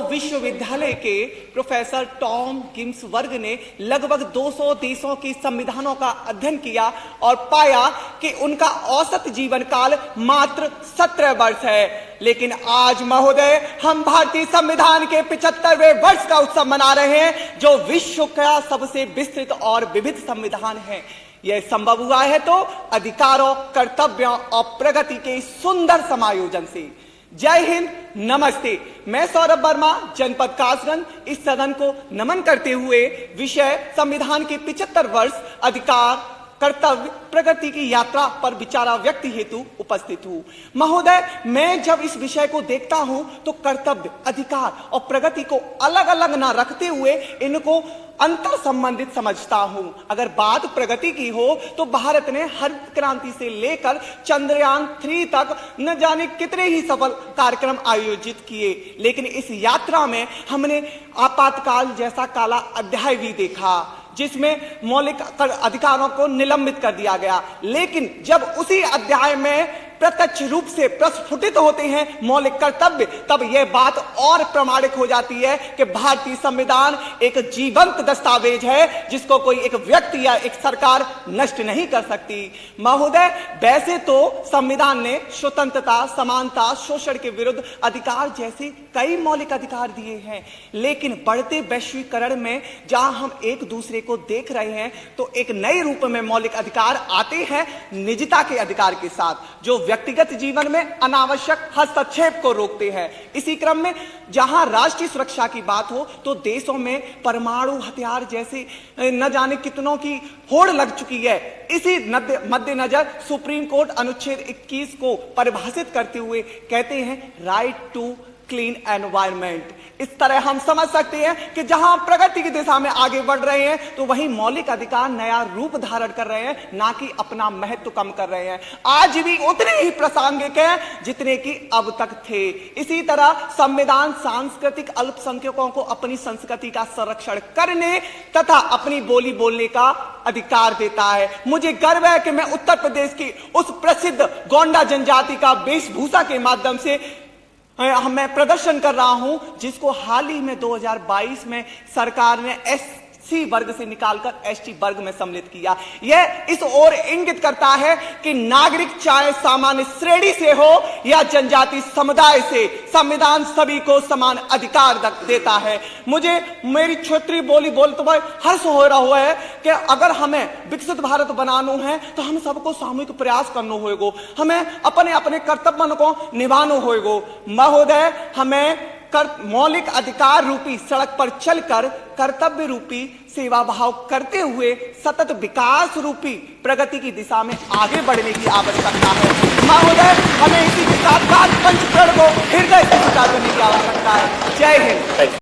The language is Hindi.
विश्वविद्यालय के प्रोफेसर टॉम गिम्सवर्ग ने लगभग 200 देशों के संविधानों का अध्ययन किया और पाया कि उनका औसत जीवन काल मात्र 17 वर्ष है। लेकिन आज महोदय हम भारतीय संविधान के 75वें वर्ष का उत्सव मना रहे हैं, जो विश्व का सबसे विस्तृत और विविध संविधान है। यह संभव हुआ है तो अधिकारों, कर्तव्यों और प्रगति के सुंदर समायोजन से। जय हिंद, नमस्ते। मैं सौरभ वर्मा, जनपद कासगंज, इस सदन को नमन करते हुए विषय संविधान के 75 वर्ष अधिकार, कर्तव्य, प्रगति की यात्रा पर विचारा व्यक्ति हेतु उपस्थित हूं। महोदय, मैं जब इस विषय को देखता हूं तो कर्तव्य, अधिकार और प्रगति को अलग अलग ना रखते हुए इनको अंतर संबंधित समझता हूं। अगर बात प्रगति की हो तो भारत ने हरित क्रांति से लेकर चंद्रयान 3 तक न जाने कितने ही सफल कार्यक्रम आयोजित किए, लेकिन इस यात्रा में हमने आपातकाल जैसा काला अध्याय भी देखा, जिसमें मौलिक अधिकारों को निलंबित कर दिया गया। लेकिन जब उसी अध्याय में प्रत्यक्ष रूप से प्रस्फुटित होते हैं मौलिक कर्तव्य, तब यह बात और प्रमाणित हो जाती है कि भारतीय संविधान एक जीवंत दस्तावेज है, जिसको कोई एक व्यक्ति या एक सरकार नष्ट नहीं कर सकती। महोदय, वैसे तो संविधान ने स्वतंत्रता, समानता, शोषण के विरुद्ध अधिकार जैसे कई मौलिक अधिकार दिए हैं, लेकिन बढ़ते वैश्वीकरण में जहां हम एक दूसरे को देख रहे हैं तो एक नए रूप में मौलिक अधिकार आते हैं निजता के अधिकार के साथ, जो व्यक्तिगत जीवन में अनावश्यक हस्तक्षेप को रोकते हैं। इसी क्रम में जहां राष्ट्रीय सुरक्षा की बात हो तो देशों में परमाणु हथियार जैसे न जाने कितनों की होड़ लग चुकी है। इसी मद्देनजर सुप्रीम कोर्ट अनुच्छेद 21 को परिभाषित करते हुए कहते हैं राइट टू क्लीन एनवायरनमेंट। इस तरह हम समझ सकते हैं कि जहां प्रगति की दिशा में आगे बढ़ रहे हैं तो वहीं मौलिक अधिकार नया रूप धारण कर रहे हैं, ना कि अपना महत्व कम कर रहे हैं। आज भी उतने ही प्रासंगिक हैं जितने कि अब तक थे। इसी तरह संविधान सांस्कृतिक अल्पसंख्यकों को अपनी संस्कृति का संरक्षण करने तथा अपनी बोली बोलने का अधिकार देता है। मुझे गर्व है कि मैं उत्तर प्रदेश की उस प्रसिद्ध गोंडा जनजाति का वेशभूषा के माध्यम से मैं प्रदर्शन कर रहा हूं, जिसको हाल ही में 2022 में सरकार ने एससी वर्ग से निकालकर एसटी वर्ग में सम्मिलित किया। यह इस ओर इंगित करता है कि नागरिक चाहे सामान्य श्रेणी से हो या जनजाति समुदाय से, संविधान सभी को समान अधिकार देता है। मुझे मेरी क्षेत्रीय बोली बोलते हुए हर्ष हो रहा हुआ है कि अगर हमें विकसित भारत बनाना है तो हम सबको सामूहिक प्रयास करना होगा, हमें अपने अपने कर्तव्य को निभाना होगा। महोदय, हमें मौलिक अधिकार रूपी सड़क पर चलकर कर्तव्य रूपी सेवा भाव करते हुए सतत विकास रूपी प्रगति की दिशा में आगे बढ़ने की आवश्यकता है। महोदय, हमें इसी के साथ पंचप्रण को हृदय से स्वीकार करने की आवश्यकता है। जय हिंद।